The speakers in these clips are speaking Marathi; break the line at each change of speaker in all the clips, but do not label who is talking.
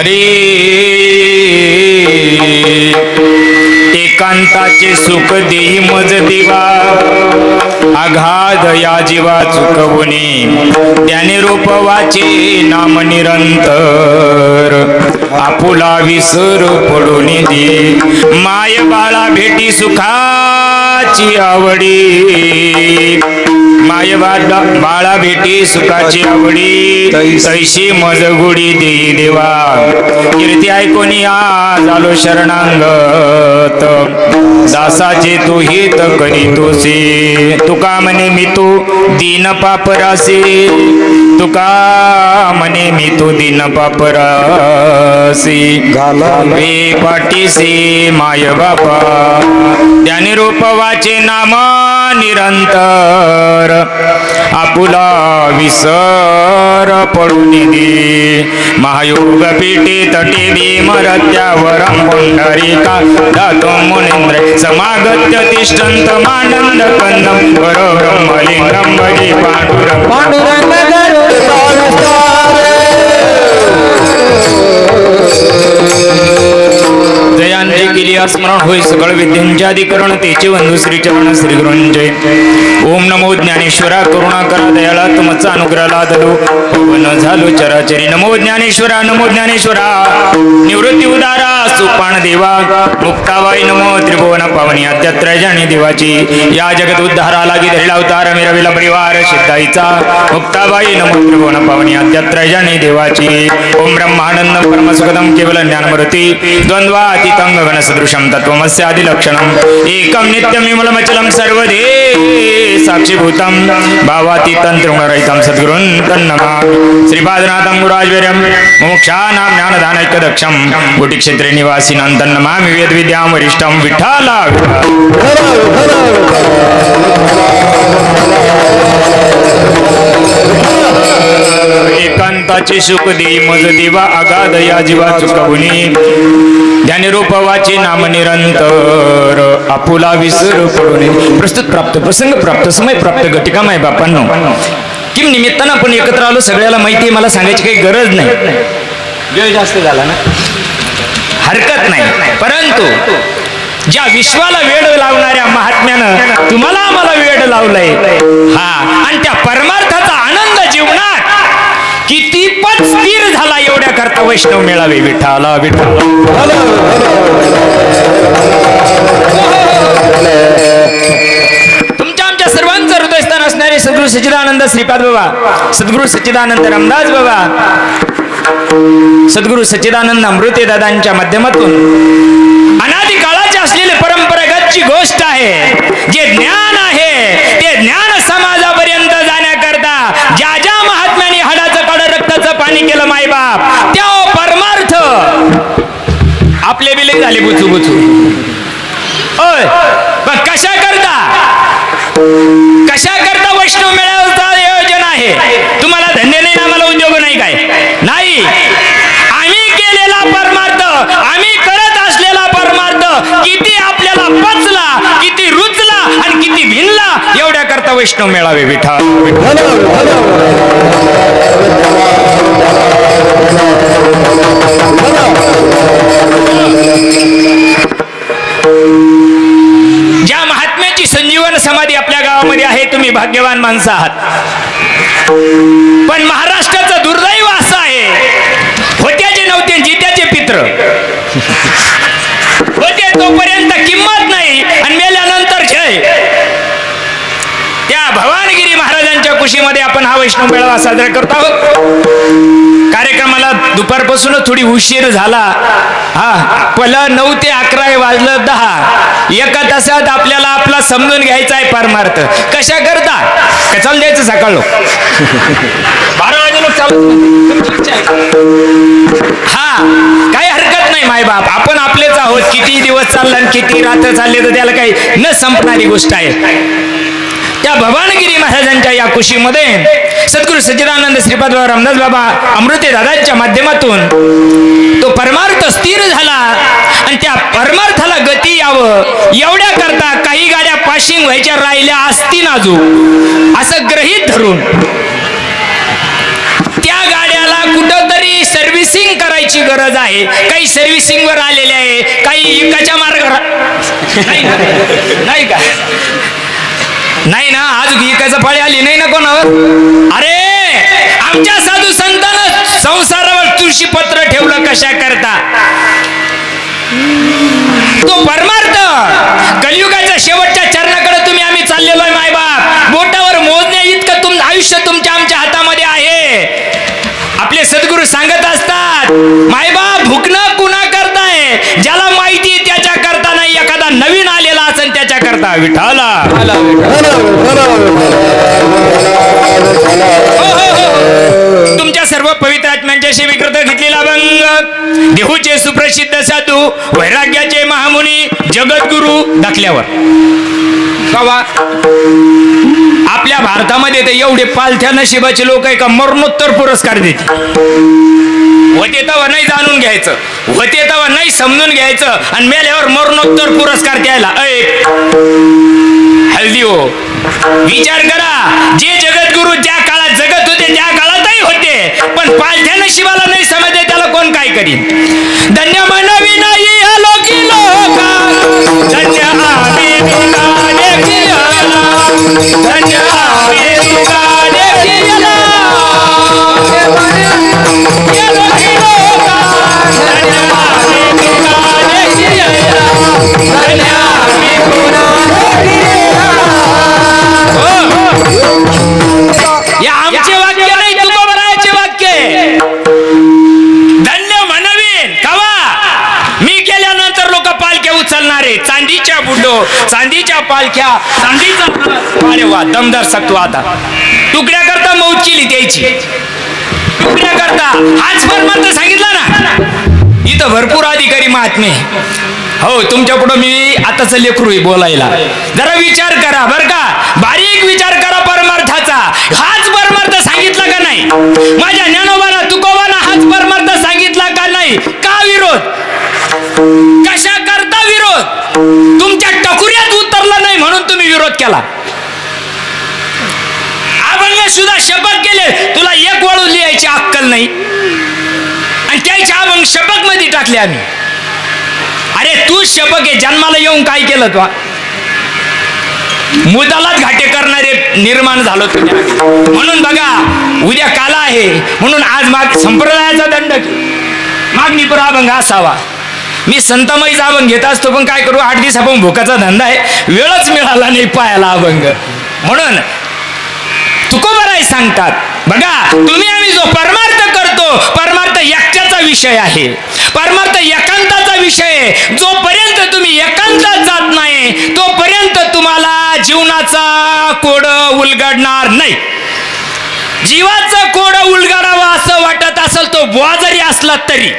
हरी एकांताचे सुख देही मज देवा आघात या जीवा चुकवणे त्याने रूपवाचे नाम निरंतर आपुला विसर पडून दे माय बाळा भेटी सुखाची आवडी माय बाळा भेटी सुखाची आवडी तैशी मजगुडी देई देवा कीर्ती ऐकोनी आज आलो शरणांगत दासाचे तू हित करीतोसे तुका म्हणे मी तू दीन पापरासे तुका म्हणे मी तू दीन पापरासे घालावे पाठीसे माय बापा त्याने रूपवाचे नाम निरंतर आपुला विसर पडून दे महायोग पीठे तटे भीम रत्यावरं पुंडरीका दातो मुनींद्र समागत्य तिष्ठन्त मानंद कंदं वरो ब्रह्मलिंगं भजे पांडुरंग जयांचे केली स्मरण होई सकळ विद्यांच्या अधिकरण तेचे वंदू श्री चरण श्री गुरुंजय ओम नमो ज्ञानेश्वरा करुणा करा दयाळा तुमचा अनुग्रह लादलो पवन झालो चराचरी नमो ज्ञानेश्वरा निवृत्ती उदारा सुपान देवा मुक्ताबाई नमो त्रिभुवन पावनी अत्यात्रयजनी देवाची या जगत उद्धारा लागी धरिला अवतार मिरविला परिवार सिद्धाईचा मुक्ताबाई नमो त्रिभुवन पावनी अत्यात्रयजनी देवाची ओम ब्रह्मानंद परमसुखदम केवल ज्ञानमूर्ती द्वंद्वातीतं गगनसदृशं तत्त्वमस्यादिलक्षणम् एकं नित्यं विमलमचलं सर्वदे साक्षीभूतं भावातीतं त्रिगुणरहितं सद्गुरुं तन्नमामि श्रीपादनाथं गुरुराजवीर्यं मुमुक्षाणां ज्ञानदानैकदक्षं कोटिक्षेत्रे निवासिनं तन्नमामि वेदविद्यां वरिष्ठं विठ्ठला एकांताचे सुख देई मज देवा अगाध या जीवा चुकवणी ध्यानी रूपवाचे नाम निरंतर आपुला विसर पडून प्रस्तुत प्राप्त प्रसंग प्राप्त समय प्राप्त घटिका माय बापांनो किम निमित्तानं आपण एकत्र आलो सगळ्याला माहिती मला सांगायची काही गरज नाही वेळ जास्त झाला ना हरकत नाही परंतु ज्या विश्वाला वेड लावणाऱ्या महात्म्यानं तुम्हाला आम्हाला वेड लावलंय हा आणि त्या परमार्थाचा आनंद जीवनात कितीपत स्थिर झाला एवढ्या करता वैष्णव मेळावे विठ्ठला विठ्ठल तुमच्या आमच्या सर्वांचं हृदयस्थान असणारे सद्गुरु सच्चिदानंद श्रीपाद बाबा सद्गुरु सच्चिदानंद रामदास बाबा सद्गुरु सच्चिदानंद अमृते दादांच्या माध्यमातून अनादी काळाची असलेली परंपरागतची गोष्ट आहे जे ज्ञान आहे ते ज्ञान समाजापर्यंत जाण्याकरता ज्या ज्या महात्म्याने हाडाचं काढ रक्ताचं पाणी केलं मायबाप त्या परमार्थ आपले बिले झाले बुचू बुचू ओय पण कशा करता वैष्णव मेळाव्याचं आयोजन आहे तुम्हाला धंदे नाही आम्हाला उद्योग नाही काय नाही आम्ही केलेला परमार्थ आम्ही करत असलेला परमार्थ किती आपल्याला पचला किती रुचला आणि किती भिनला एवढ्या करता वैष्णव मेळावे विठ्ठल ज्या महात्म्याची संजीवन समाधी आपल्या गावामध्ये आहे तुम्ही भाग्यवान माणसं आहात पण महाराष्ट्राचं दुर्दैव असं आहे होत्याचे नव्हते जित्याचे पित्र होते तोपर्यंत किंमत नाही आणि मेल्यानंतर जय त्या भवानगिरी महाराजांच्या कुशीमध्ये आपण हा वैष्णव मेळावा साजरा करत आहोत कार्यक्रमाला दुपारपासूनच थोडी उशीर झाला हा पहिला 9 ते 11 वाजलं 10 एका तासात आपल्याला आपला समजून घ्यायचा आहे परमार्थ कशा करता कशाला द्यायचं सकाळ 12 वाजे लोक चालू हा काही हरकत नाही मायबाप आपण आपलेच आहोत किती दिवस चालला आणि किती रात्र चालले तर त्याला काही न संपणारी गोष्ट आहे त्या भवानगिरी महाराजांच्या या कुशीमध्ये सद्गुरु सच्चिदानंद श्रीपाद बाबा रामदास बाबा अमृते दादांच्या माध्यमातून तो परमार्थ स्थिर झाला आणि त्या परमार्थाला गती यावं एवढ्या करता काही गाड्या पाशिंग व्हायच्या राहिल्या असतील अजून असं गृहीत धरून त्या गाड्याला कुठंतरी काही सर्व्हिसिंग करायची गरज आहे, काही सर्व्हिसिंग वर आलेले आहे, काही इकाच्या मार्गावर नाही का? नाही ना, आज इकाचं फळे आली नाही ना कोणावर. अरे आमच्या साधू संतांना संसारावर तुळशी पत्र ठेवलं कशा करता? तो परमार्थ कलियुगाच्या शेवटच्या चरणाकडे तुम्ही आम्ही चाललेलो आहे. मायबाप बोटावर मोजण्या इतकं आयुष्य तुमच्या आमच्या हातामध्ये आहे. आपले सद्गुरू सांगत असतात, मायबाप भुकणं कुणा करताय? ज्याला माहिती त्याच्या करता नाही, एखादा नवीन आलेला असेल त्याच्या करता. विठाला तुमच्या सर्व पवित्र आत्म्यांच्याशी विकृत घेतलेला अभंग, देहूचे सुप्रसिद्ध साधू, वैराग्याचे महामुनी, जगद्गुरु दाखल्यावर. आपल्या भारतामध्ये तर एवढे पालथ्या नशिबाचे लोक आहे का मरणोत्तर पुरस्कार देते. होते तेव्हा नाही जाणून घ्यायचं, होते तेव्हा नाही समजून घ्यायचं, आणि मेल्यावर मरणोत्तर पुरस्कार द्यायला. हल्दी हो, विचार करा, जे जगद्गुरु ज्या काळात जगत होते त्या काळातही होते, पण पालथ्या नशिबाला नाही समजले त्याला कोण काय करीन. धन्य मनवी नाही अलोकी लोका, धन्य आम्ही तुका देखिला, धन्य आम्ही तुका देखिला, अलोकी लोका, धन्य आम्ही तुका देखिला, धन्य आम्ही तुका देखिला. हे आमचे वाक्य नाही, तुकोबरायाचे वाक्य. धन्य म्हणवीन कवा मी केल्यानंतर लोक पालख्या उचलणारे, चांदीच्या बुड्डो, चांदीच्या पालख्या, चांदीचा. अरे वा, दमदार सकतो. आता तुकड्या करता मौत केली त्याची, तुकड्या करता हाच परमार्थ सांगितला ना. इथं भरपूर अधिकारी महात्मे. हो, तुमच्या पुढं मी आताच लेकरू आहे बोलायला. जरा विचार करा बर का, बारीक विचार करा परमार्थाचा. हाच परमार्थ सांगितला का नाही? माझ्या ज्ञानोबाला तुकोबाला हाच परमार्थ सांगितला का नाही? का विरोध? कशा करता विरोध? तुमच्या टकुऱ्यात उतरला नाही म्हणून तुम्ही विरोध केला. अभंग सुद्धा शपथ केले, तुला एक वळू लिहायची अक्कल नाही, आणि त्याचे अभंग शपथ मध्ये टाकले आम्ही. अरे तू शपथ आहे, जन्माला येऊन काय केलं तू? मुदालाच घाटे करणारे निर्माण झालो तुझ्या. म्हणून बघा, उद्या काला आहे म्हणून आज संप्रदायाचा दंड मागणीपर अभंग असावा. मी संतमयीचा अभंग घेत असतो, पण काय करू, 8 दिवस आपण भोकाचा धंदा आहे, वेळच मिळाला नाही पायाला अभंग. म्हणून तुकोबराय सांगतात, बघा तुम्ही आम्ही जो परमार्थ करतो, परमार्थ एकट्याचा विषय आहे, परमार्थ एकांताचा विषय. जोपर्यंत तुम्ही एकांतात जात नाही तोपर्यंत तुम्हाला जीवनाचा कोड उलगडणार नाही. जीवाचं कोड उलगडावं असं वाटत असेल तो बुवा जरी असला तरी,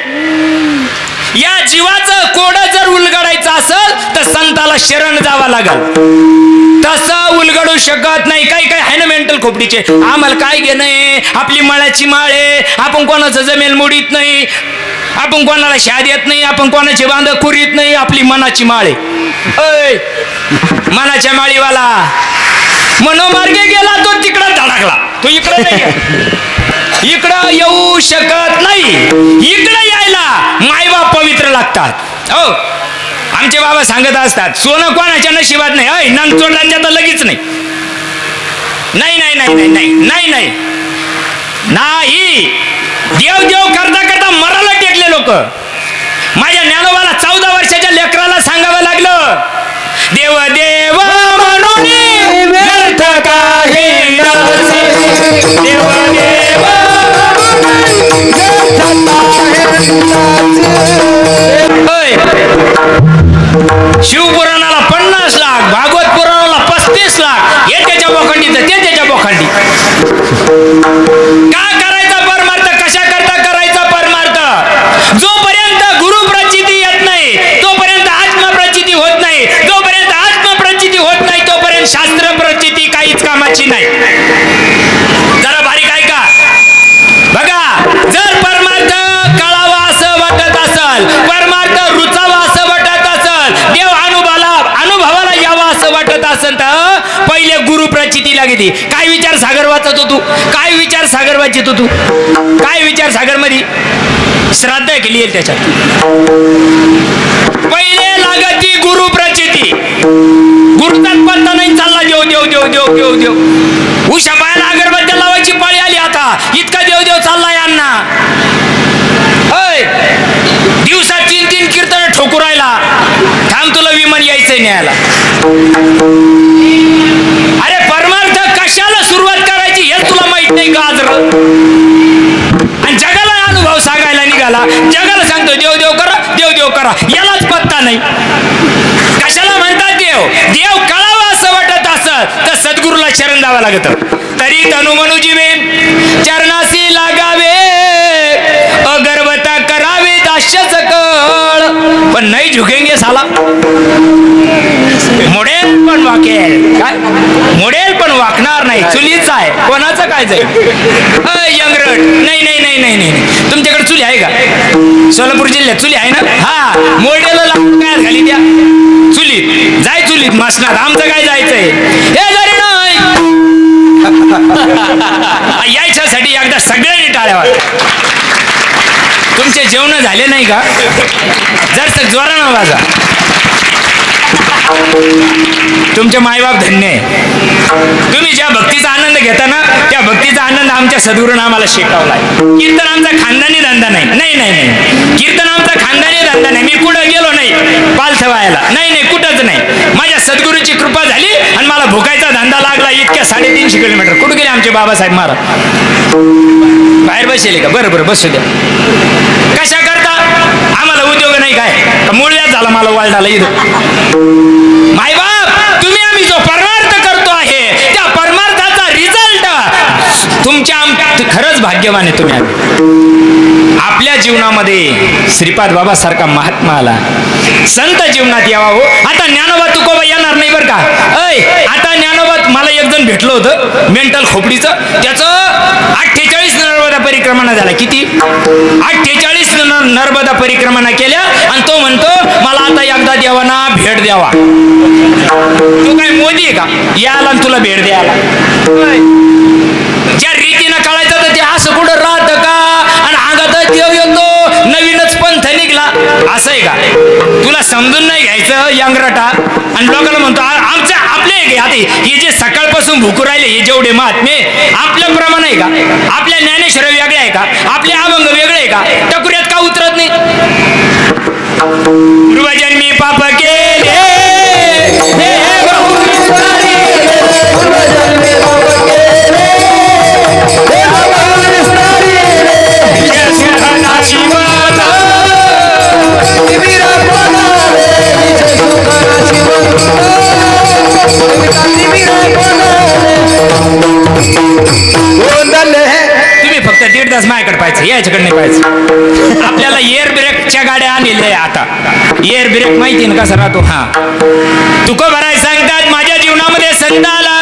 या जीवाचं कोड जर उलगडायचं असेल तर संताला शरण जावं लागल. तसं उलगडू शकत नाही. काही काही आहे ना मेंटल खोपडीचे, आम्हाला काय घेणं आहे, आपली मळाची माळ आहे, आपण कोणाचं जमेल मोडीत नाही, आपण कोणाला शाद येत नाही, आपण कोणाचे बांध कुरीत नाही, आपली मनाची माळ आहे. मनाच्या माळीवाला मनोमार्गे गेला तो तिकडं धडकला, तो इकडं नाही, इकडं येऊ शकत नाही. इकडं यायला मायबाप पवित्र लागतात. हो, आमचे बाबा सांगत असतात, सोनं कोणाच्या नशिबात नाही, नंदचोडांच्या तर लगेच नाही. नाही नाही नाही नाही नाही नाही नाही नाही, देव देव करता करता मराला टेकले लोक. माझ्या ज्ञानोबाला 14 वर्षाच्या लेकराला सांगावं लागलं, देव देव म्हणून व्यर्थ काही नसे, देव देव शिवपुराणाला 50 लाख, भागवत पुराणाला 35 लाख, हे त्याच्या बोखंडीचं, ते त्याच्या बोखंडी. का करायचा परमार्थ? कशा करता करायचा परमार्थ? जोपर्यंत गुरु प्रचिती येत नाही तोपर्यंत आत्मप्रचिती होत नाही, जोपर्यंत आत्मप्रचिती होत नाही तोपर्यंत शास्त्र प्रचिती काहीच कामाची नाही. जरा बारीक ऐका बघा, जर परमार्थ कळावा असं वाटत असेल, परमार्थ रुचावा असं वाटत असेल, देव अनुभवाला यावा असं असं वाटत असेल तर पहिले गुरु प्रचिती लागते. काय विचार सागर वाचतो तू? काय विचार सागर वाचितो तू? काय विचार सागर मध्ये श्राद्ध केली आहे त्याच्यात. पहिले लागती गुरु प्रचिती. गुरुचाच पत्ता नाही चालला. देव देव देव देव देव देव. उशा पायाला अगरबत्त्या लावायची पाळी आली आता. इतका देव देव चालला यांना. दिवसात 3-3 कीर्तन ठोकू राहिला. थांब तुला विमान यायचंय न्यायला. अरे परमार्थ कशाला सुरुवात करायची हे तुला माहित नाही का आज? आणि जगाला अनुभव सांगायला निघाला. जगाला सांगतो देव देव करा, देव देव करा. यालाच पत्ता नाही. कशाला म्हणतात देव? देव कळावा असं वाटत असत तर सद्गुरूला शरण द्यावं लागत. तरी तनुमनु जीवे चरणासी लागावे, अगरबत्ता करावे दास्य सकळ. पण नाही झुकेंगे साला. मोडेल पण वाकेल. काय मोडेल पण वाकणार नाही. चुलीच आहे. कोणाचं काय जाईल? यंगरट नाही नाही नाही नाही नाही. तुमच्याकडे चुली आहे का? सोलापूर जिल्ह्यात चुली आहे ना? हा. मोडेला लागून काय घाली द्या चुलीत. जाय चुलीत मसणार. आमचं काय जायचंय? हे जरी नाही यायच्यासाठी एकदा सगळ्यांनी टाळ्या वाजवा. तुमचे जेवण झाले नाही का? जर जोरानं वाजा. तुमचे मायबाप धन्य आहे. तुम्ही ज्या भक्तीचा आनंद घेता ना त्या भक्तीचा आनंद आमच्या सद्गुरूंनी आम्हाला शिकवलाय. कीर्तन आमचा खानदानी धंदा नाही. नाही नाही नाही. कीर्तन आमचा खानदानी धंदा नाही. मी कुठं गेलो नाही पालथ व्हायला. नाही नाही कुठंच नाही. माझ्या सद्गुरूची कृपा झाली आणि मला भुकायचा धंदा लागला. इतक्या 350 किलोमीटर. कुठे गेले आमचे बाबासाहेब महाराज? बाहेर बसले का? बरं बरं बसू द्या. कशा करता? आम्हाला उद्योग नाही काय? मूळव्याध झाला मला वाळडाला इथं. मायबाप तुम्ही आम्ही जो परमार्थ करतो आहे त्या परमार्थाचा रिझल्ट तुमच्या खरंच भाग्यवान आहे तुम्ही. आपल्या जीवनामध्ये श्रीपाद बाबा सारखा महात्मा आला. संत जीवनात यावा हो. आता ज्ञानोबा तुकोबा येणार नाही बरं का? आता ज्ञानोबा मला एक जण भेटलं होतं मेंटल खोपडीचं. त्याचं 48 नर्मदा परिक्रमा झाला. किती? 48 नर्मदा परिक्रमा केल्या. आणि तो म्हणतो मला आता एकदा देवाना भेट द्यावा. तू काय मोदी आहे का? याला तुला भेट द्यायला. ज्या रीतीनं कळायचं तर ते असं कुठं राहत का? आणि अंगात देव येतो नवीनच पंथ निघला असं आहे का? तुला समजून नाही घ्यायचं यंगरटा. आणि लोकांना म्हणतो आमचं आपले आता हे जे सकाळपासून भुकू राहिले हे जेवढे महात्मे आपल्या प्रमाण आहे का? आपल्या ज्ञानेश्वर वेगळे आहे का? आपले अभंग वेगळे आहे का? टकुऱ्यात का उतरत नाही? पूर्वजन्मी पाप केले तुम्ही फक्त 1.5 तास माझ्याकडे पाहायचं. याच्याकडे नाही पाहायचं. आपल्याला एअर ब्रेकच्या गाड्या आणलेल्या आता. एअर ब्रेक माहिती ना कसा राहतो? हा. तुको भराय सांगतात माझ्या जीवनामध्ये संत आला.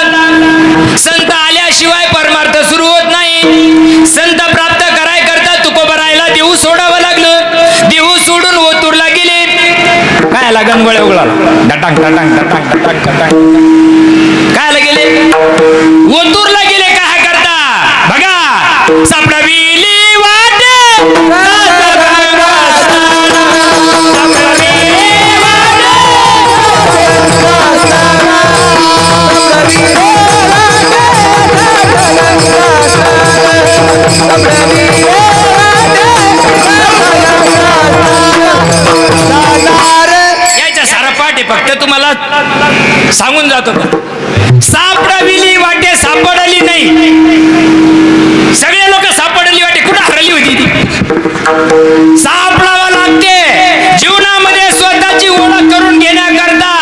संत आल्याशिवाय परमार्थ सुरू होत नाही. संत प्राप्त कराय करता तुको भरायला देऊ सोडावं लागलं. देऊ सोडून ओतूरला गेले. काय आला गंगोळ्या उघडा डटांग डटांग डटांग डटांग डटांग. काय गेले? ओतूरला गेले. काय करता बघा. सापडविली वाटे याच्या सारा पाठ आहे. फक्त तुम्हाला सांगून जातो. सापडविली वाटे सापडली नाही. सगळे लोक सापडली वाटे. कुठं हरली होती ती? सापडावं लागते. जीवनामध्ये स्वतःची ओळख करून घेण्याकरता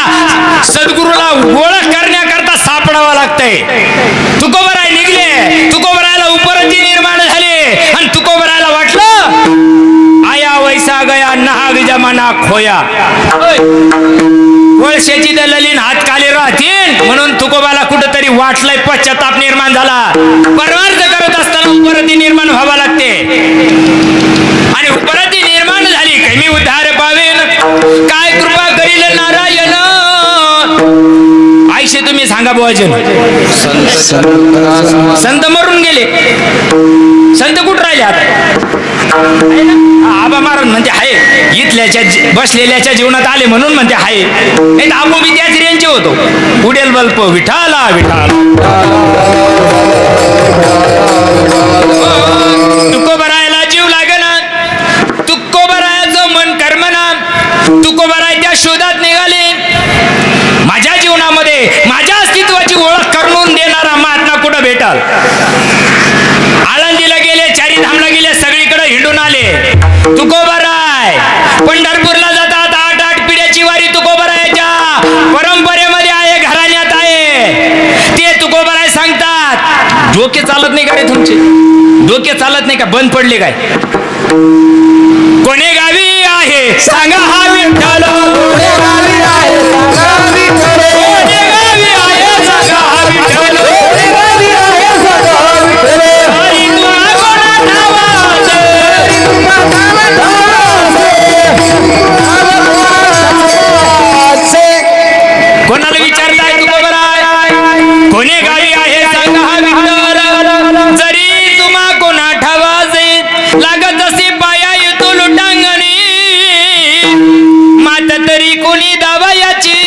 सद्गुरूला ओळख करण्याकरता सापडावं लागतंय. तुकोबराय निघले. तुकोबरायला उपरती निर्माण झाले. आणि तुकोबरायला वाटलं आया वैसा गया नहाग जमाना खोया. वळशाची दललीन हात खाली राहतील म्हणून तुकोबाला कुठंतरी वाटलंय. पश्चाताप निर्माण झाला. परमार्थ करत असताना उपरती निर्माण व्हावा लागते. आणि उपरती निर्माण झाली काही मी उद्धार पावेन. काय कृपा करील नारायण. सांगा बुवाजन. संत मरून गेले. संत कुठं राहिले आता? आबा महाराज म्हणते हाय, इथल्याच्या बसलेल्याच्या जीवनात आले म्हणून म्हणते हाय. नाही तर आपण बी त्याच रेंजचे होतो. उडेल बल्प विठाला विठाला. तुकोबरायला जीव लागना, तुकोबरायाचं मन कर्मना, तुकोबराय त्या शोधात निघाले. माझ्या जीवनामध्ये माझ्या अस्तित्वाची ओळख करून देणारा महात्मा कुठं भेटाल? आळंदीला गेले, चारीधामला गेले, सगळीकडे हिंडून आले. तुकोबराय पंढरपूरला जातात. 8 पिढ्याची वारी तुकोबरायच्या परंपरेमध्ये आहे, घराण्यात आहे. ते तुकोबराय सांगतात, डोके चालत नाही का रे तुमचे? डोके चालत नाही का? बंद पडले काय? कोणे गावी आहे सांगा हा विठ्ठल. कोणे गावी आहे सांगा हा विठ्ठल. कोणे गावी आहे सांगा हा विठ्ठल. कोणे गावी आहे सांगा हा विठ्ठल. हरी तुला कोणा ठावाचे, हरी तुला कोणा ठावाचे. कोणाला विचारताय तुकोबराय? कोणे गावी आहे सांगा हा विठ्ठल. जरी तुम्हा कोणा ठावाचे, लागत असे पाया येतो लुटांगणी, मात तरी कोणी दावायाची.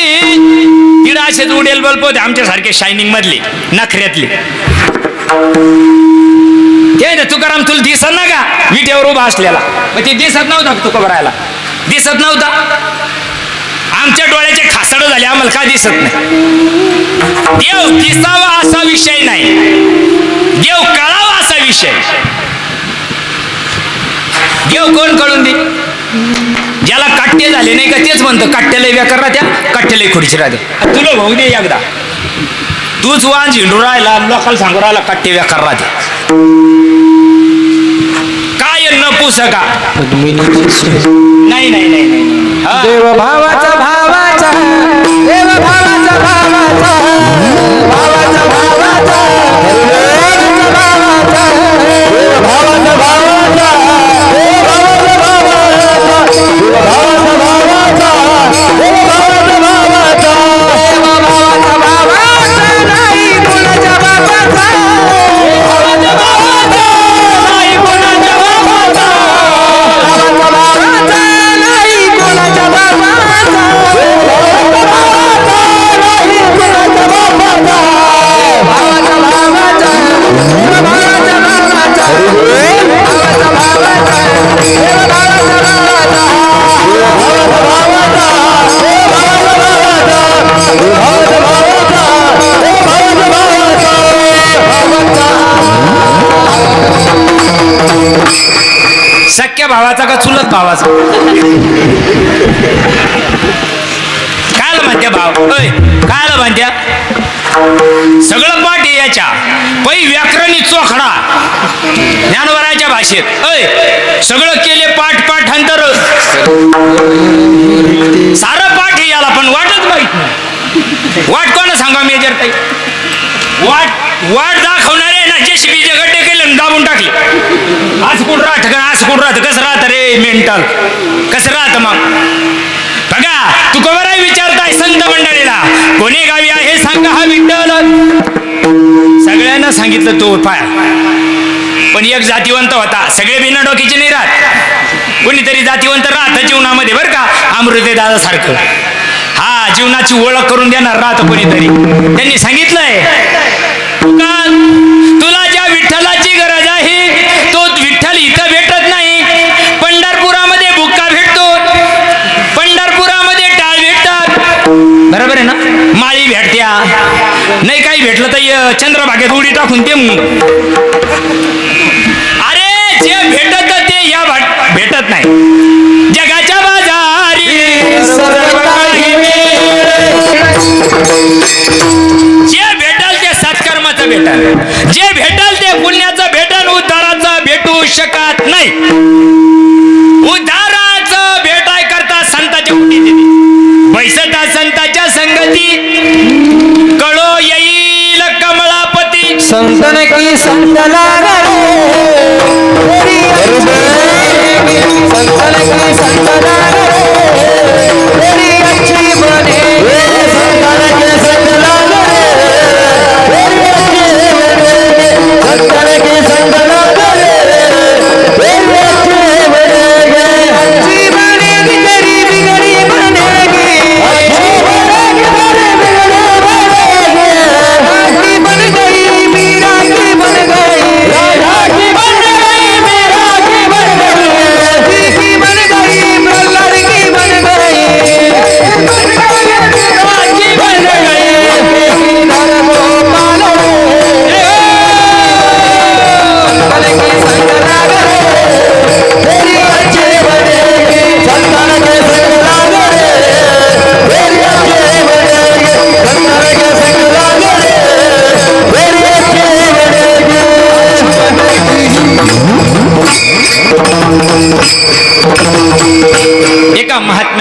तिला असेच उडेल बल्ब होते आमच्यासारखे शायनिंग मधले, नखऱ्यातले. ते तुकाराम तुला दिसत ना का विटेवर उभा असलेला? मग ते दिसत नव्हता तुकोबरायला? दिसत नव्हता. आमच्या डोळ्याचे खासड झाले, आम्हाला का दिसत नाही? देव दिसावा असा विषय नाही, देव कळावा असा विषय. देव कोण कळून दे? ज्याला काट्टे झाले नाही का तेच म्हणतो काट्याला व्याकर राहत्या, काट्याला खुर्ची राहते. तुला भाऊ दे एकदा, तूच वान झिंडू राहिला, लोकांना सांगू राहिला काट्टे व्याकर राहते. काय न पुसका? नाही नाही नाही नाही.
देव भावाचा भावाचा, देव भावाचा भावाचा, भावाचा भावाचा, देव भावाचा, देव भावाचा भावाचा, देव भावाचा भावाचा, देव भावाचा भावाचा, देव भावाचा भावाचा, देव भावाचा भावाचा, नाही कुणाच्या बापाचा, देव भावाचा भावाचा, नाही कुणाच्या बापाचा, भावाचा भावाचा, नाही कुणाच्या बापाचा, भावाचा भावाचा, नाही कुणाच्या बापाचा, भावाचा भावाचा, देव भावाचा भावाचा, भावाचा भावाचा, देव भावाचा भावाचा, देव भावाचा भावाचा, देव भावाचा भावाचा, देव भावाचा भावाचा, देव भावाचा भावाचा,
सख्या भावाचा का चुलत भावाचा? कायला म्हणत्या भाव? ओय कायला म्हणत्या? सगळं पाठ आहे याच्या. पै व्याकरणी चोखडा ज्ञानवराच्या भाषेत. ओय सगळं केले पाठ पाठांतर, सारं पाठ आहे याला, पण वाटच माहित नाही. वाट कोण सांगा मेजर ताई? वाट दाखवणारे ना जेसीबी जे गड्डे केले दाबून टाकले. आज कोण राहत का? आज कोण राहत? कसं राहत रे मेंटल? कसं राहत मग? बघा तुकोबराय विचारताय संत मंडळीला, कोणी गावी आहे सांगा हा विठ्ठल. सगळ्यांना सांगितलं तो पाय, पण एक जातीवंत होता. सगळे बिना डोकीचे नाही राहत, कोणीतरी जातीवंत राहत जीवनामध्ये बरं का, अमृते दादा सारखं. हा जीवनाची ओळख करून देणार राहत कोणीतरी. त्यांनी सांगितलंय, तुला ज्या विठ्ठलाची गरज आहे तो विठ्ठल इथं भेटत नाही. पंढरपुरामध्ये बुक्का भेटतो, पंढरपुरामध्ये टाळ भेटतात, बरोबर आहे ना? माळी भेटत्या, नाही काही भेटलं तर चंद्रभागेत उडी टाकून ते. अरे जे भेटत ते या भेटत नाही. जगाच्या बाजारी जे भेटल ते सत्कर्माचं भेटल, जे भेटल ते पुण्याचं भेटल, उद्धाराचं भेटू शकत नाही. उद्धाराचं भेटाय करता संताच्या कुटी दिली, बैसता संताच्या संगती, कळो येईल कमळापती.
संतन की संत लागले, संतन की संत लागले, तेरी अच्छी बने, संतन की संत लागले,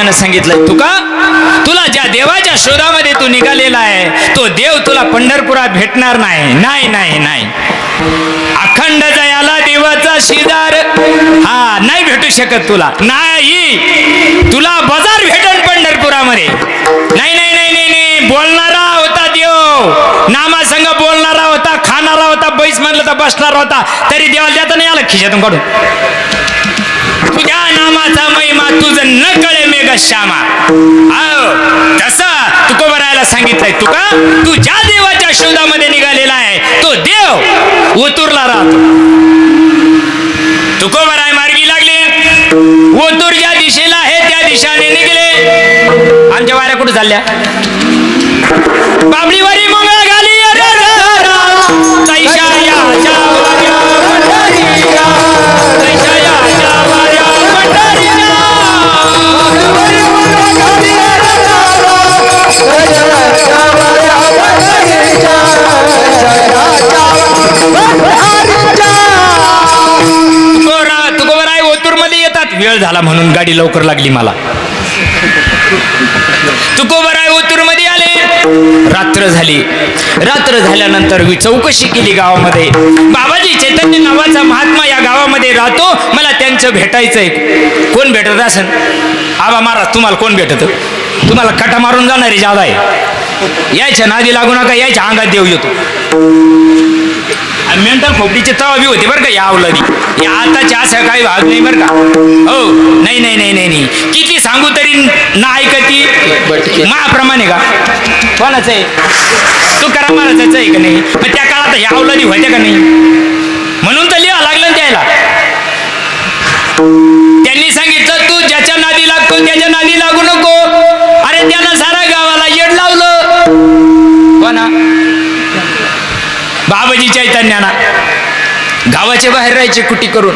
महाराजांना सांगितलंय, तुका तुला ज्या देवाच्या शोधामध्ये तू निघालेला आहे तो देव तुला पंढरपुरात भेटणार नाही. नाही नाही नाही, अखंड जयाला देवाचा शेजार हा नाही भेटू शकत तुला. नाही, तुला बाजार भेटन पंढरपुरामध्ये. नाही नाही नाही नाही नाही, बोलणारा होता देव, नामासंग बोलणारा होता, खाणारा होता, बैस म्हणलं तर बसणारा होता, तरी देवाला देता नाही आला खिशातून काढून. तुझ्या नामाचा महिमा तुझं न कळे मेघ श्यामा. तसं तुकोबरायला सांगितलंय, तुका तू ज्या देवाच्या शोधामध्ये निघालेला आहे तो देव ओतूरला राहतो. तुकोबराय मार्गी लागले, ओतूर ज्या दिशेला आहे त्या दिशेने निघले. आमच्या वाऱ्या कुठे चालल्या? बाबळीवारी मंगळ घाली तुकोबराय ओतूर मध्ये येतात. वेळ झाला म्हणून गाडी लवकर लागली मला. तुकोबराय ओतूर मध्ये आले, रात्र झाली. रात्र झाल्यानंतर चौकशी केली गावामध्ये. बाबाजी चैतन्य नावाचा महात्मा या गावामध्ये राहतो, मला त्यांचं भेटायचंय. कोण भेटत असेल? आबा महाराज तुम्हाला कोण भेटत? तुम्हाला कटा मारून जाणारी जादा आहे. यायच्या नादी लागू नका, यायच्या अंगात देव येतो. मेंटल खोपडीचे तवा बी होते बरं का या अवलदी. या आताच्या अशा काही भाग नाही बरं का. हो नाही नाही नाही नाही नाही, किती सांगू तरी ना ऐकती. माप्रमाणे का कोणाचं आहे? तुकाराम महाराजाचं आहे का नाही? पण त्या काळात ह्या अवलदी होत्या का नाही? म्हणून तर लिहा लागलं ना त्याला. त्यांनी सांगितलं तू ज्याच्या नादी लागतो त्याच्या नादी लागू नको. अरे त्यानं सारा गावाला येड लावलं. कोणा? बाबाजी चैतन्याना. गावाच्या बाहेर राहायचे कुटी करून,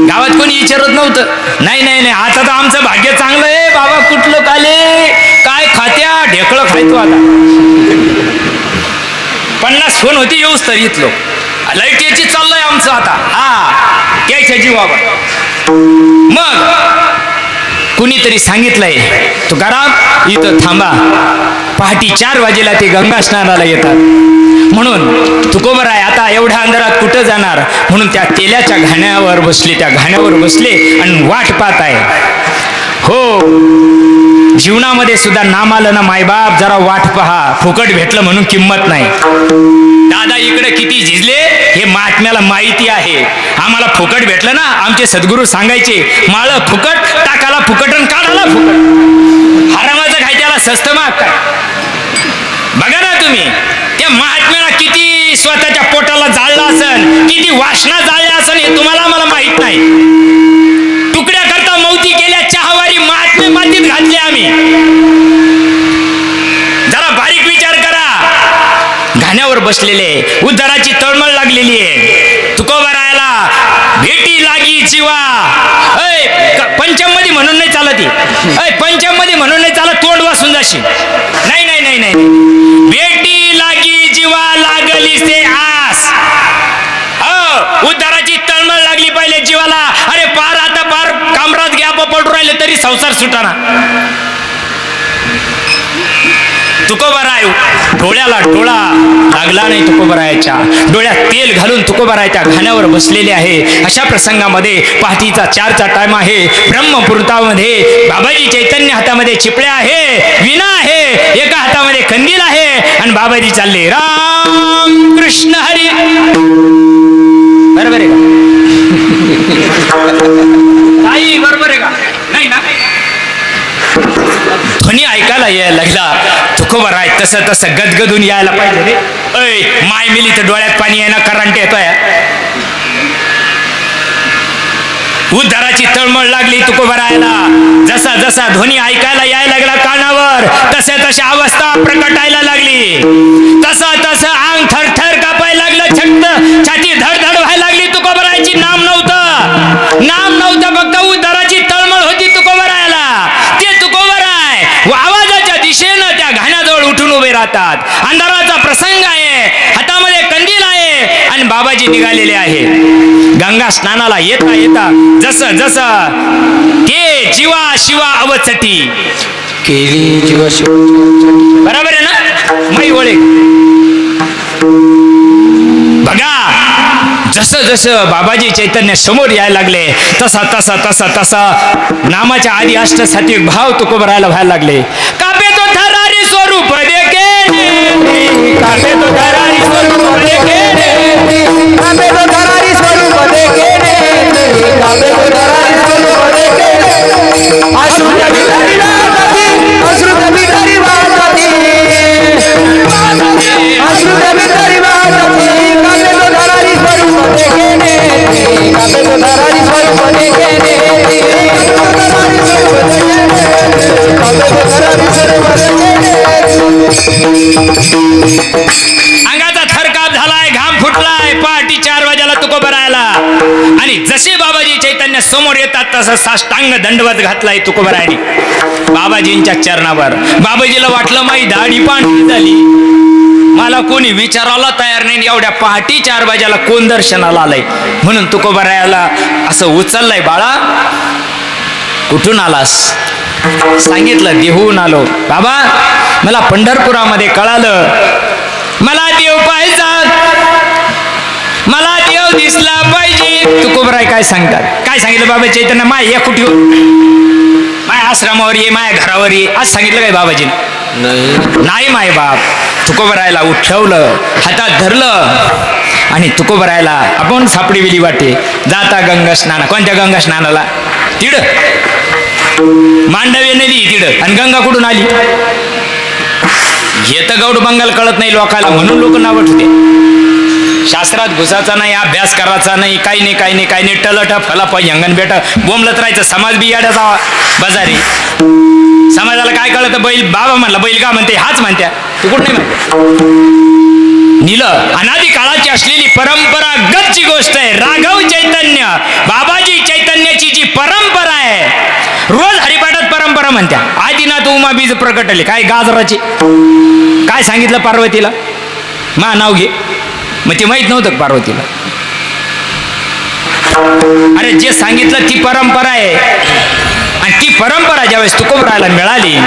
गावात कोणी विचारत नव्हतं. नाही नाही नाही, आता तर आमचं भाग्य चांगलं आहे बाबा. कुठलं काले काय खात्या ढेकळं खायचो आता. 50 फोन होती येऊच तर इथलो. लाईट याची चाललंय आमचं आता. हा त्याच्या जीवावर. मग कुणीतरी सांगितलंय तुकाराम इथं थांबा. पहाटे 4 वाजेला ते गंगा स्नानाला येतात. म्हणून तुकोबराय आता एवढ्या अंधारात कुठं जाणार, म्हणून त्या तेल्याच्या घाण्यावर बसले. त्या घाण्यावर बसले आणि वाट पाहत आहे. हो, जीवनामध्ये सुद्धा नाम आलं ना मायबाप जरा वाट पहा. फुकट भेटलं म्हणून किंमत नाही. दादा इकडे किती झिजले हे महात्म्याला माहिती आहे. आम्हाला फुकट भेटलं ना, आमचे सद्गुरू सांगायचे माळ फुकट, टाकाला फुकट आणि काढाला फुकट. हरामाचं काय त्याला स्वस्त माग काय? बघा ना तुम्ही त्या महात्म्याला किती स्वतःच्या पोटाला जाळलं असन, किती वासना जाळल्या असन हे तुम्हाला मला माहित नाही. तुकड्या करता मौती केल्या, चहावारी महात्मे मातीत घातले आम्ही. जरा बारीक विचार करा. घाण्यावर बसलेले, उदराची तळमळ लागलेली आहे. तुकोबरायला भेटी लागी जीवा. पंचम मध्ये म्हणून नाही चालत. पंचम मध्ये म्हणून नाही चालत, तोंड वासून जाशी. नाही नाही नाही नाही, भेटी लागी जीवा लागली से आस. उद्धाराची तळमळ लागली पाहिजे जीवाला. अरे पार आता पार कामरात घ्या पडून राहिले तरी संसार सुटाना. तुकोबराय डोळ्याला डोळा लागला नाही. तुकोबरायाच्या डोळ्यात तेल घालून तुकोबरायाच्या घाण्यावर बसलेले आहे. अशा प्रसंगामध्ये पहाटीचा 4चा टाइम आहे. ब्रह्मपुरतामध्ये बाबाजी चैतन्य हातामध्ये चिपळ्या आहे, विणा आहे, एका हातामध्ये कंदील आहे आणि बाबाजी चालले राम कृष्ण हरी. बरोबर आहे का? आई बरोबर आहे का? नाही ना, ध्वनी ऐकायला यायला लागला. तुकोबराय तसं तसं गदगदून यायला पाहिजे रे. माय मिली तर डोळ्यात पाणी येणं करंट येतोय. उद्धाराची तळमळ लागली तुकोबरायला. जसा जसा ध्वनी ऐकायला यायला लागला कानावर, तसे तशी अवस्था प्रकटायला लागली. तसं तसं अंग थरथर कापायला लागलं, छाती धडधड व्हायला लागली. तुकोबरायची नाम नव्हतं, नाम नव्हतं, फक्त उद्धाराची तळमळ होती तुकोबरायला. ते तुकोबराय आवाजाच्या दिशेनं त्या घाण्याजवळ उठून उभे राहतात. अंधाराचा प्रसंग आहे, हातामध्ये कंदील आहे आणि बाबाजी निघालेले आहे गंगा स्नानाला. येता येता जसं जसं ते जीवा शिवा अवचटी
केली जीव शिव.
बरोबर आहे ना मै ओळे. बघा जसं जसं बाबाजी चैतन्य समोर यायला लागले तसा तसा तसा तसा नामाच्या आधी अष्ट सात्विक भाव तुकोबरायला व्हायला लागले. कापे तो थरारी स्वरूप देखे कापे तो थरारी स्वरूप देखे
काबे तो धरारी स्वरूप देखे काबे तो धरारी स्वरूप देखे अश्रुत भितरी वाजती अश्रुत भितरी वाजती अश्रुत भितरी वाजती काबे तो धरारी स्वरूप देखे काबे तो धरारी स्वरूप देखे
अंगाचा थरकाप झालाय घाम फुटलाय. पहाटे 4 वाजेला तुकोबरायला आणि जसे बाबाजी चैतन्य समोर येतात तसं साष्टांग दंडवत घातलाय तुकोबरायनी बाबाजींच्या चरणावर. बाबाजीला वाटलं माई दाढी पांढरी झाली, मला कोणी विचारायला तयार नाही, एवढ्या पहाटे 4 वाजेला कोण दर्शनाला आलंय. म्हणून तुकोबरायाला असं उचललंय. बाळा कुठून आलास? सांगितलं देहून आलो. बाबा मला पंढरपुरामध्ये कळालं मला देव पाहायचा, मला देव दिसला पाहिजे. तुकोबराय काय सांगतात? काय सांगितलं बाबा चैतन्य? माय या कुठे माय आश्रमावर ये, माया घरावर ये, आज सांगितलं काय बाबाजी? नाही माय बाप. तुकोबरायला उठवलं, हातात धरलं आणि तुकोबरायला आपण सापडी विली वाटे जाता गंगा स्नान. कोणत्या गंगा स्नानाला? तिड मांडवी नदी तिड. आणि गंगा कुठून आली? हे तर गौड बंगाल कळत नाही लोकांना, म्हणून लोक नाव ठेवते. शास्त्रात घुसाचा नाही, अभ्यास करायचा नाही, काही नाही काही नाही काही नाही. टलट फलाप यंगण बेट बोंबलत राहायचं. समाज बी याड्याचा बाजारी. समाजाला काय कळतं? बैल बाबा म्हणला, बैल का म्हणते? हाच म्हणत्या. तू कुठं नाही म्हणते? नीलं अनादी काळाची असलेली परंपरागतची गोष्ट आहे. राघव चैतन्य बाबाजी चैतन्याची जी परंपरा आहे, रोज हरिपाठात परंपरा म्हणत्या. आदिनाथ उमा बीज प्रकटले काय गाजराची. काय सांगितलं पार्वतीला? मा नाव घे. मग ते माहित नव्हतं का पार्वतीला? अरे जे सांगितलं ती परंपरा आहे. आणि ती परंपरा ज्यावेळेस तुकोबरायला मिळाली,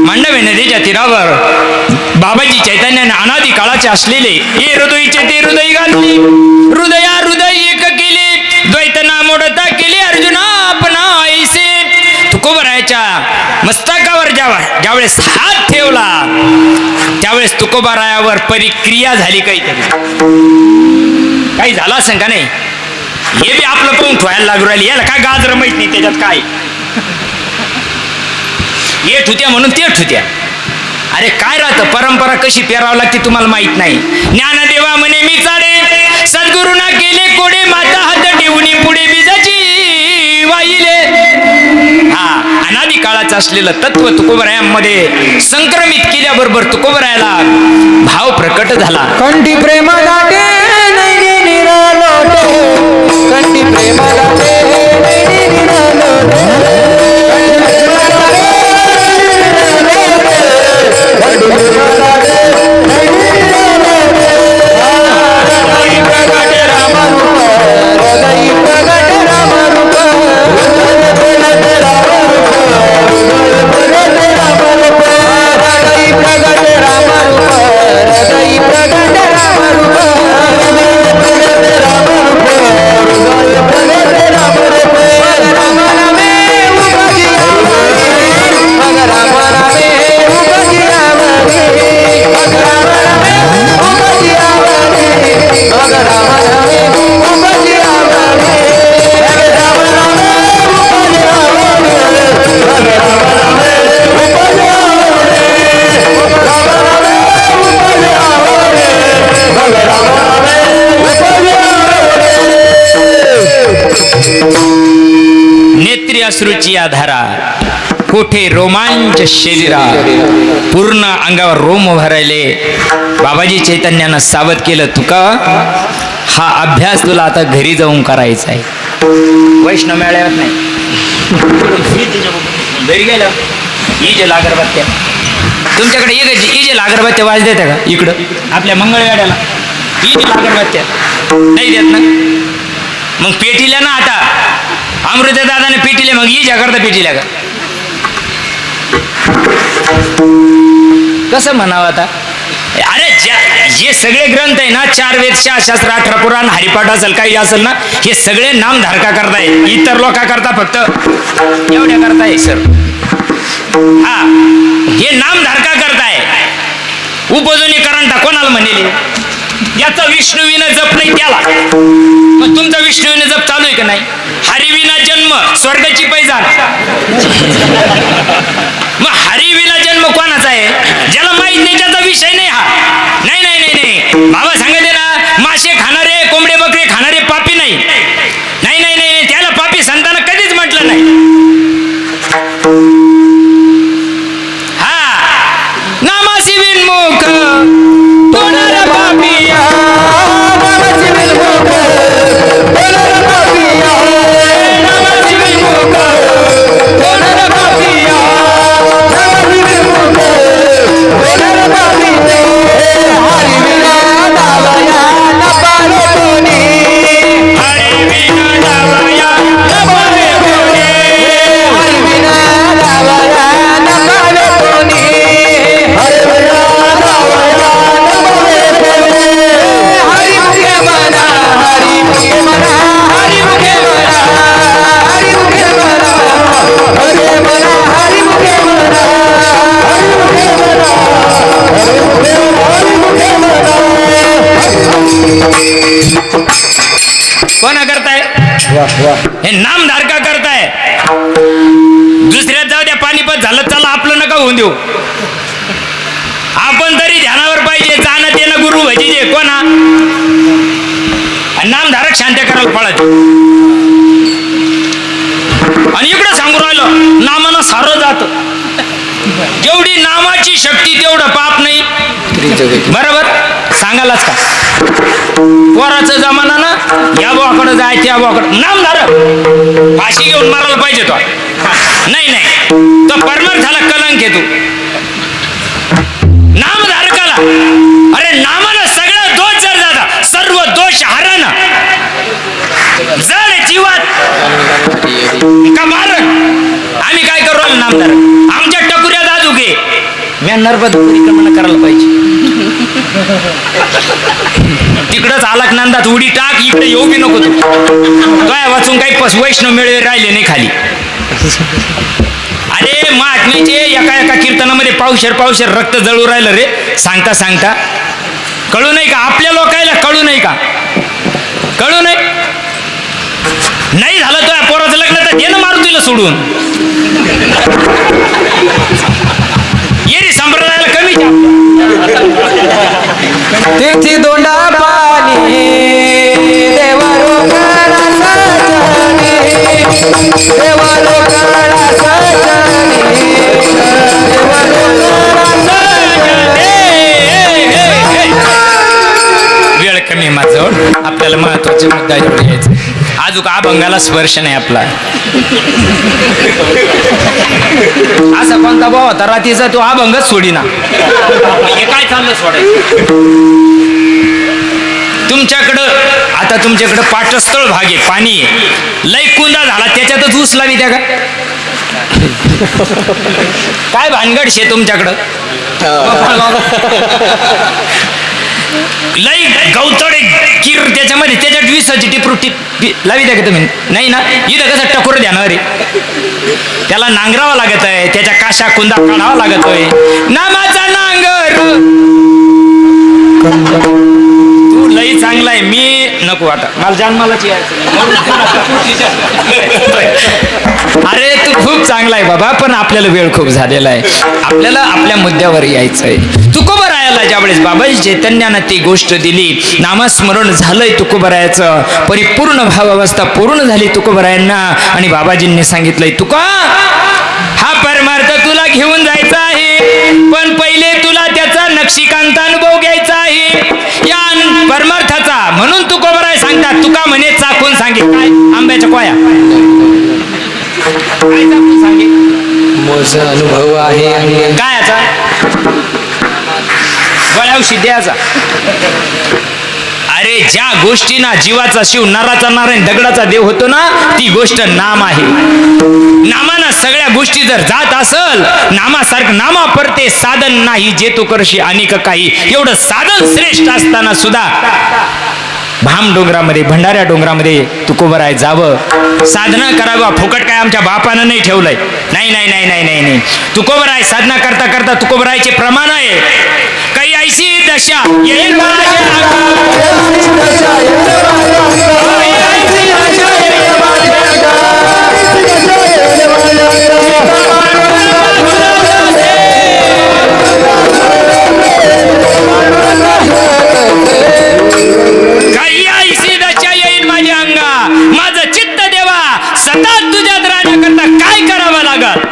मांडवी नदीच्या तीरावर बाबाजी चैतन्याने अनादी काळाचे असलेले हे हृदयीचे ते हृदय घातले, हृदया हृदय एक केले, द्वैतना मोडता केले अर्जुना आपणा ऐसे. तुकोबरायाच्या मस्तकावर ज्यावेळेस हात ठेवला त्यावेळेस तुकोबरायावर परिक्रिया झाली. काही झालं असं का नाही? हे बी आपलं पाहून ठेवायला लागू राहिली. याला काय गाजर माहित नाही त्याच्यात काय. ये ठुत्या म्हणून ते ठुत्या. अरे काय राहतं? परंपरा कशी पेरावं लागते तुम्हाला माहित नाही. ज्ञानदेवा म्हणे मी चाडे, सद्गुरूंना केले कोडे, माता हात ठेवून पुढे बीजाची वाहिले. हा अनादी काळाचं असलेलं तत्व तुकोबरायांमध्ये संक्रमित केल्याबरोबर तुकोबरायाला भाव प्रकट झाला.
कंठी प्रेम दाटे नैनी निरालोटे, कंठी प्रेम दाटे नैनी निरालोटे.
नेत्री अश्रूची आधारा, कोठे रोमांच शरीरा, पूर्ण अंगावर रोम भरायले. बाबाजी चैतन्यानं सावध केलं, तुका हा अभ्यास तुला आता घरी जाऊन करायचा आहे. वैष्णव मेळ्यावर नाही. घरी गेलं इजे लागरबत्त्या तुमच्याकडे इजे लागरबत्त्या वाज देत्या का? इकडं आपल्या मंगळवेड्याला इजे लागरबत्त्या नाही देत ना, मग पेटीला ना आता अमृता दादाने पेटीले, मग ही करता पेटीला का कसं म्हणावं आता. अरे जे सगळे ग्रंथ आहे ना, 4 वेद, 6 शास्त्र, 18 पुराण, हरिपाठ असेल काही असेल ना, हे सगळे नामधारका करताय. इतर लोका करता फक्त एवढ्या करताय सर. हा, हे नामधारका करताय. उपजनीकरण कोणाला म्हणेल, याचा विष्णूविना जप नाही त्याला. मग तुमचा विष्णूविना जप चालू आहे का नाही. हरिविना जन्म स्वर्गाची पैजाण. मग हरिविना जन्म कोणाचा आहे, ज्याला माहित नाही त्याचा विषय नाही हा. नाही नाही नाही नाही, बाबा सांगते ना, मासे खाणारे, कोंबडे बकरे खाणारे पापी नाही. नाही नाही नाही, त्याला पापी संतांना कधीच म्हटलं नाही. हा, नामासी विनमुख तोंडाला पापिया,
नामाची विनमुख तोंडाला पापिया, नामाची विनमुख तोंडाला पापिया, नामाची विनमुख तोंडाला पापिया. हरिविना डावया नपालो कोणी,
हरिविना डावया नपालो कोणी,
हरिविना डावया नपालो कोणी, हरिविना डावया नपालो कोणी. हरिमुखे म्हणा, हरिमुखे म्हणा, हरिमुखे म्हणा, हरिमुखे म्हणा, हरे म्हणा, हरिमुखे म्हणा, हरिमुखे म्हणा, हरिमुखे म्हणा.
कोणा करताय, हे नामधारका करताय. दुसऱ्यात जाऊ द्या, पानिपत झालं, चला आपलं नका होऊन देऊ. आपण तरी ध्यानावर पाहिजे. जाणं येणं गुरु भजी दे कोणा, नामधारक शांत करायला पळत. आणि इकडं सांगू राहिलो, नामानं सारं जात. जेवढी नामाची शक्ती तेवढं पाप नाही. बरोबर सांगायलाच का. पोराचं जमाना ना, या बोकडं जाय त्या बोकडं, नामधारक फाशी घेऊन मारायला पाहिजे तो. नाही नाही, तो परमार्थाला कलंक आहे. तू नामधारकाला, अरे नामानं सगळं दोष जर जाता, सर्व दोष हरण जड जीवात का मार. आम्ही काय करू राहिलो, नामधारक आमच्या टकुऱ्या दादू घे, मी नर्मदा परिक्रमण करायला पाहिजे. तिकडंच आलाक नंदात उडी टाक, इकडे येऊ बी नको तू. काय वाचून काही वैष्णव मेळे राहिले नाही खाली. अरे महात्म्याचे एका एका कीर्तनामध्ये पावशर रक्त जळू राहिलं रे. सांगता सांगता कळू नाही का आपल्या लोकायला, कळू नाही का, कळू नाही. नाही झालं तो पोराचं लग्न तर घे ना मारुतीला सोडून. येरी संप्रदायाला कमी
तिथी दोंडा पाणी देवा लोकाला सजनी, देवा लोकाला सजनी, देवा लोकाला
वेळ कमी माझं. आपल्याला महत्वाचे मुद्दा एवढे यायचे. अजून अभंगाला स्पर्श नाही आपला. असा कोणता भाव होता रात्रीचा, तो अभंगच सोडीना. हे काय चाललं सोडायचं तुमच्याकडं. आता तुमच्याकडं पाटस्थळ भाग आहे, पाणी आहे, लई कुंदा झाला त्याच्यातच ऊस लावी त्या का. काय भानगड शे तुमच्याकडं. लई गवतडे किर त्याच्यामध्ये, त्याच्यात विसाची टिपरूटी लावी द्या का तुम्ही. नाही ना, इथं कसं टकोर ध्यानावर आहे. त्याला नांगरावं लागत आहे, त्याच्या काशा कुंदा काढावा लागतोय. नामाचा नांगर तू लई चांगला आहे, मी नको आता, मला जन्मालाच यायचं. अरे तू खूप चांगला आहे बाबा, पण आपल्याला वेळ खूप झालेला आहे. आपल्याला आपल्या मुद्द्यावर यायचं आहे. तुकोबरायाला ज्यावेळेस बाबाजी चैतन्यानं ती गोष्ट दिली, नामस्मरण झालंय तुकोबरायाचं, परिपूर्ण भावावस्था पूर्ण झाली तुकोबरायांना. आणि बाबाजींनी सांगितलंय, तुका हा परमार्थ तुला घेऊन जायचा आहे, पण पहिले तुला त्याचा नक्षीकांत अनुभव घ्यायचा आहे या परमार्थाचा. म्हणून तुकोबराय सांगतात, तुका म्हणे चाकून सांगे. काय आंब्याच्या कोया काय चाकून सांगे,
मोज अनुभव आहे.
काय याचा गळ्यावशी द्यायचा. अरे ज्या गोष्टीना जीवाचा शिव नराचा नारायण दगडाचा देव होतो ना, ती गोष्ट नाम आहे. नामानं सगळ्या गोष्टी जर जात असल, नामासारखं नामा परते साधन नाही जे तू करशी अनेक काही. एवढं साधन श्रेष्ठ असताना सुद्धा भाम डोंगरामध्ये भंडाऱ्या डोंगरामध्ये तुकोबराय जावं, साधना करावं. फुकट काय आमच्या बापानं नाही ठेवलंय. नाही नाही नाही नाही नाही नाही तुकोबराय साधना करता करता तुकोबरायचे प्रमाण आहे. काही ऐशी दशा येईल माझ्या काही ऐशी दशा येईल माझ्या अंगा. माझं चित्त देवा सतत तुझ्यात राहण्याकरता काय करावं लागल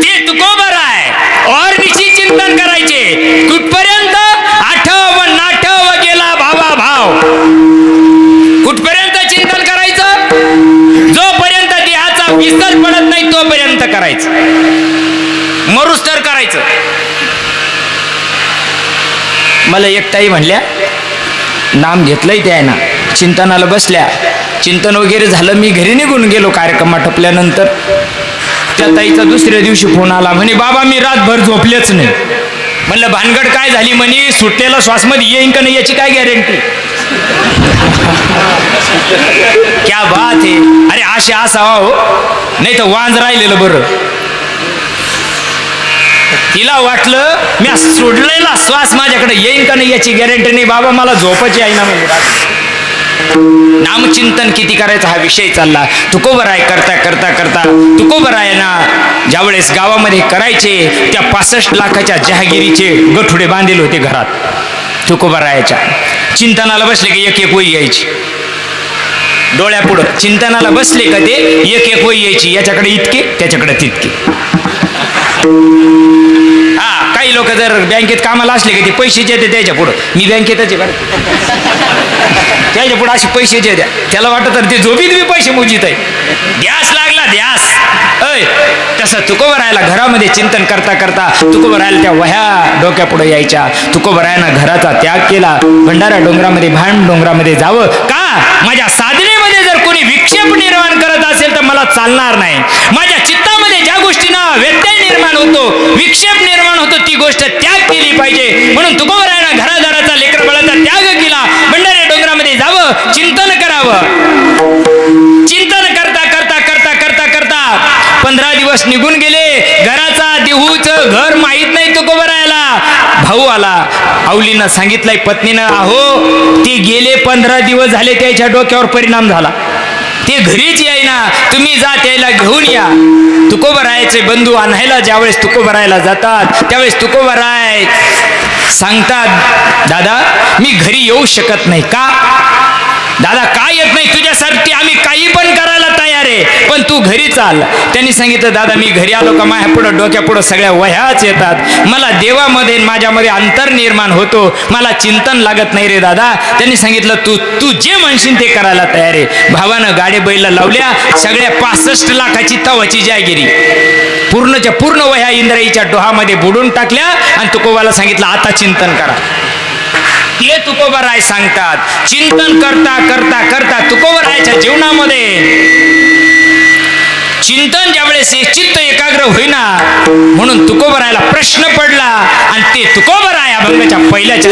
ते तुकोबराय और निशी चिंतन करायचे. कुठपर्यंत आठव नाठव गेला भावा भाव. कुठपर्यंत चिंतन करायचं? जोपर्यंत देहाचा विसर पडत नाही तोपर्यंत करायचं. मरुस तर करायचं. मला एक ताई म्हणल्या, नाम घेतलंय त्या ना, चिंतनाला बसल्या. चिंतन वगैरे झालं, मी घरी निघून गेलो कार्यक्रम आटपल्यानंतर. त्या ताईचा दुसऱ्या दिवशी फोन आला, म्हणे बाबा मी रातभर झोपलेच नाही. म्हणलं भानगड काय झाली? म्हणे सुटलेला श्वासमध्ये येईन का नाही याची काय गॅरंटी? क्या बात आहे. अरे आशा असावा हो, नाही तर वांज राहिलेलं बरं. तिला वाटलं मी सोडलेला श्वास माझ्याकडे येईन का नाही याची गॅरंटी नाही. बाबा मला झोपायची आहे ना. नामचिंतन किती करायचं हा विषय चालला. तुकोबराय करता करता करता तुकोबरायना ज्यावेळेस गावामध्ये करायचे, त्या 65 लाखाच्या जहागिरीचे गठुडे बांधलेले होते घरात तुकोबरायाच्या. चिंतनाला बसले की एक एक वही यायची डोळ्यापुढं. चिंतनाला बसले का ते एक एक वही यायची, याच्याकडे इतके त्याच्याकडे तितके. हा काही लोक जर बँकेत कामाला असले की ते पैशाचे येते त्याच्या पुढं. मी बँकेतच आहे बरं, त्याच्या पुढं असे पैशाचे द्या. त्याला वाटत तर ते झोपीत मी पैसे मोजित आहे. ध्यास लागला ध्यास. अय तसं तुकोबरायला घरामध्ये चिंतन करता करता तुकोबरायला त्या वह्या डोक्या पुढे यायच्या. तुकोबरायानं घराचा त्याग केला. भंडारा डोंगरामध्ये भाम डोंगरामध्ये जावं का? माझ्या साधनेमध्ये जर कोणी विक्षेप निर्माण करत असेल तर मला चालणार नाही. माझ्या चित्तामध्ये ज्या गोष्टींना व्यत्यय निर्माण होतो, विक्षेप निर्माण होतो, ती गोष्ट त्याग केली पाहिजे. म्हणून तुकोबरायानं घरादाराचा लेकर बाळाचा त्याग केला. भंडारा डोंगरामध्ये जावं, चिंतन करावं. चिंतन करता करता करता करता करता 15 दिवस निघून गेले. घराचा देहूचं घर माहीत नाही तुकोबरायाला. भाऊ आला, आवलीनं सांगितलंय पत्नीनं, अहो ते गेले 15 दिवस झाले, त्याच्या डोक्यावर परिणाम झाला. ते घरीच येईना, तुम्ही जा त्याला घेऊन या. तुकोबरायाचे बंधू आणायला ज्यावेळेस तुकोबरायला जातात त्यावेळेस तुकोबराय सांगतात, दादा मी घरी येऊ शकत नाही. का दादा? काय येत नाही? तुझ्यासाठी आम्ही काही पण करायला तयार आहे, पण तू घरी चाल. त्यांनी सांगितलं, दादा मी घरी आलो का माझ्या पुढं डोक्या पुढं सगळ्या वह्याच येतात. मला देवामध्ये माझ्यामध्ये अंतर निर्माण होतो. मला चिंतन लागत नाही रे दादा. त्यांनी सांगितलं, तू जे म्हणशील ते करायला तयार आहे. भावानं गाडी बैला लावल्या. सगळ्या 65 लाखाची तवाची जागिरी पूर्णच्या पूर्ण वह्या इंद्राईच्या डोहामध्ये बुडून टाकल्या आणि तुकोबाला सांगितलं, आता चिंतन करा. ते तुकोबराय सांगतात. चिंतन करता करता करता तुकोबरायाच्या जीवनामध्ये चिंतन ज्यावेळेस चित्त एकाग्र होईना, म्हणून तुकोबरायला प्रश्न पडला आणि ते तुकोबराय अभंगाच्या पहिल्याच्या